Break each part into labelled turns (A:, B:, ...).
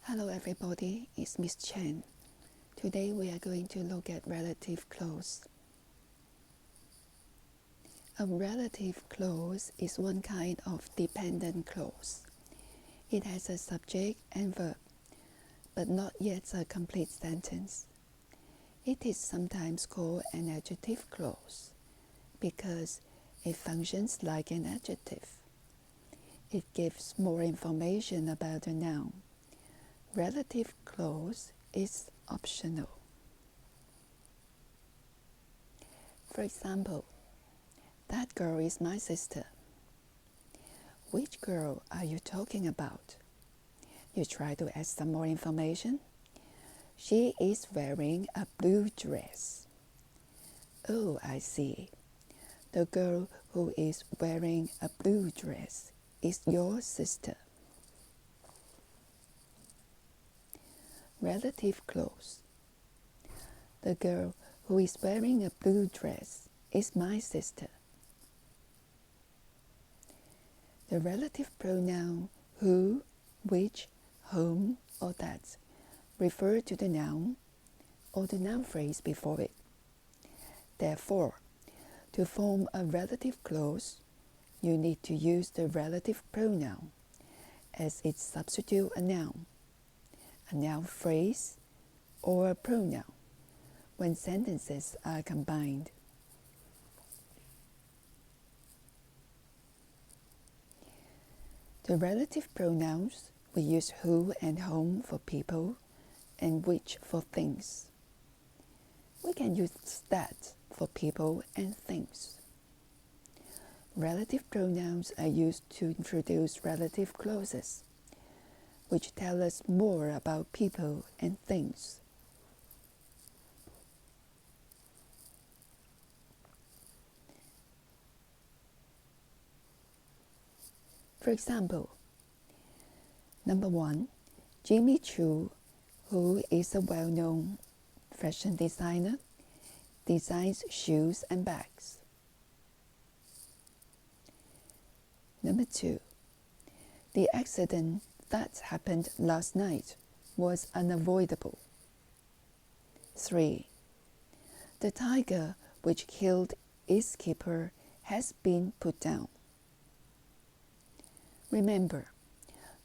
A: Hello everybody, it's Miss Chen. Today we are going to look at relative clause. A relative clause is one kind of dependent clause. It has a subject and verb, but not yet a complete sentence. It is sometimes called an adjective clause because it functions like an adjective. It gives more information about a noun. Relative clause is optional. For example, that girl is my sister. Which girl are you talking about? You try to add some more information. She is wearing a blue dress. Oh, I see. The girl who is wearing a blue dress is your sister. Relative clause. The girl who is wearing a blue dress is my sister. The relative pronoun who, which, whom, or that refer to the noun or the noun phrase before it. Therefore, to form a relative clause, you need to use the relative pronoun as it substitutes a noun phrase, or a pronoun when sentences are combined. The relative pronouns, we use who and whom for people and which for things. We can use that for people and things. Relative pronouns are used to introduce relative clauses, which tell us more about people and things. For example, number 1, Jimmy Choo, who is a well-known fashion designer, designs shoes and bags. Number 2, the accident that happened last night was unavoidable. 3, the tiger which killed its keeper has been put down. Remember,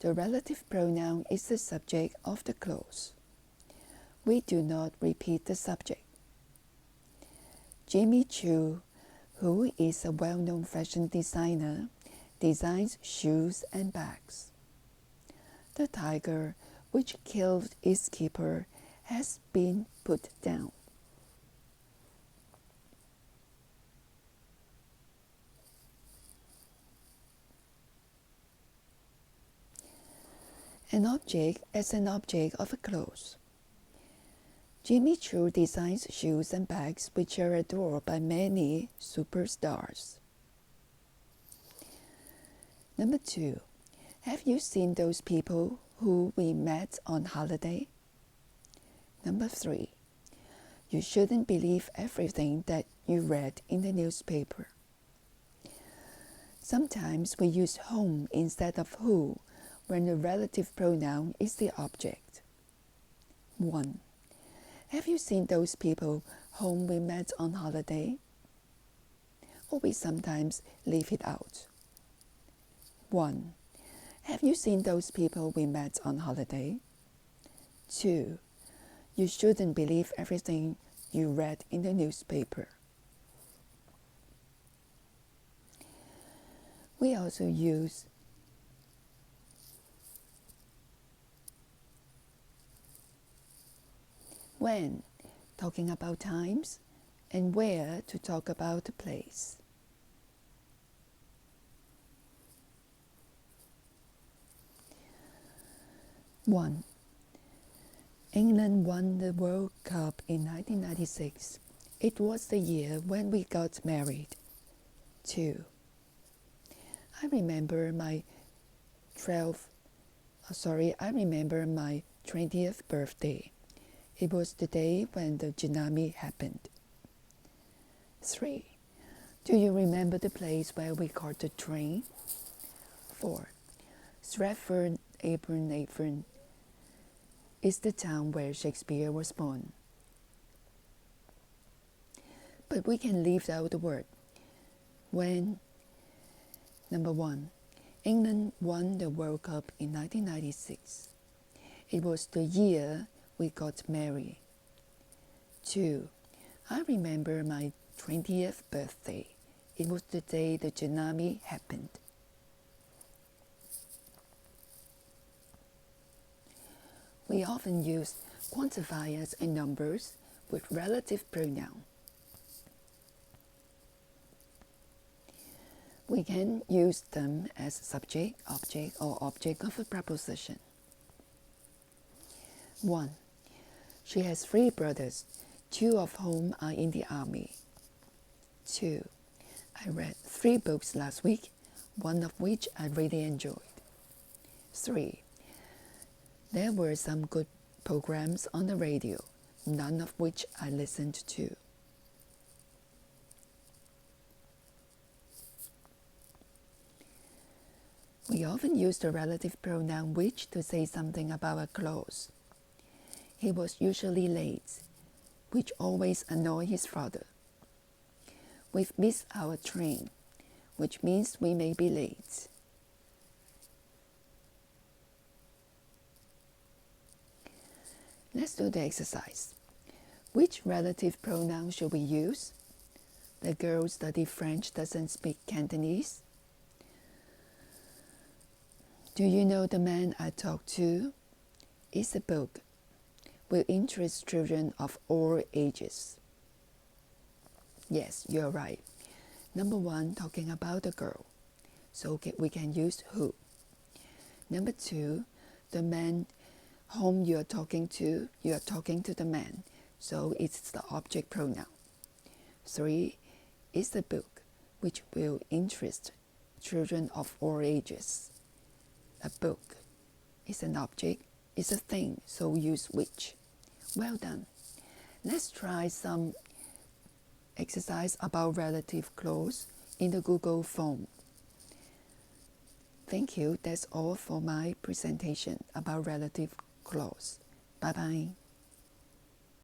A: the relative pronoun is the subject of the clause. We do not repeat the subject. Jimmy Choo, who is a well-known fashion designer, designs shoes and bags. The tiger which killed its keeper has been put down. An object as an object of a clause. Jimmy Choo designs shoes and bags which are adored by many superstars. Number 2, have you seen those people who we met on holiday? Number 3, you shouldn't believe everything that you read in the newspaper. Sometimes we use whom instead of who when the relative pronoun is the object. 1, have you seen those people whom we met on holiday? Or we sometimes leave it out. 1, have you seen those people we met on holiday? 2, you shouldn't believe everything you read in the newspaper. We also use when, talking about times, and where to talk about a place. One, England won the World Cup in 1996. It was the year when we got married. 2, I remember my 20th birthday. It was the day when the tsunami happened. 3, do you remember the place where we caught the train? 4, Stratford-upon-Avon is the town where Shakespeare was born. But we can leave out the word when. Number 1. England won the World Cup in 1996. It was the year we got married. 2. I remember my 20th birthday. It was the day the tsunami happened. We often use quantifiers and numbers with relative pronoun. We can use them as subject, object, or object of a preposition. 1. She has 3 brothers, 2 of whom are in the army. 2. I read 3 books last week, one of which I really enjoyed. 3. There were some good programs on the radio, none of which I listened to. We often use the relative pronoun which to say something about a clause. He was usually late, which always annoyed his father. We've missed our train, which means we may be late. Let's do the exercise. Which relative pronoun should we use? The girl studied French, doesn't speak Cantonese. Do you know the man I talked to? It's a book. Will interest children of all ages. Yes, you're right. Number 1, talking about the girl. So we can use who. Number 2, the man whom you are talking to the man. So it's the object pronoun. 3 is the book, which will interest children of all ages. A book is an object, is a thing, so use which. Well done. Let's try some exercise about relative clause in the Google form. Thank you. That's all for my presentation about relative clause. Bye-bye.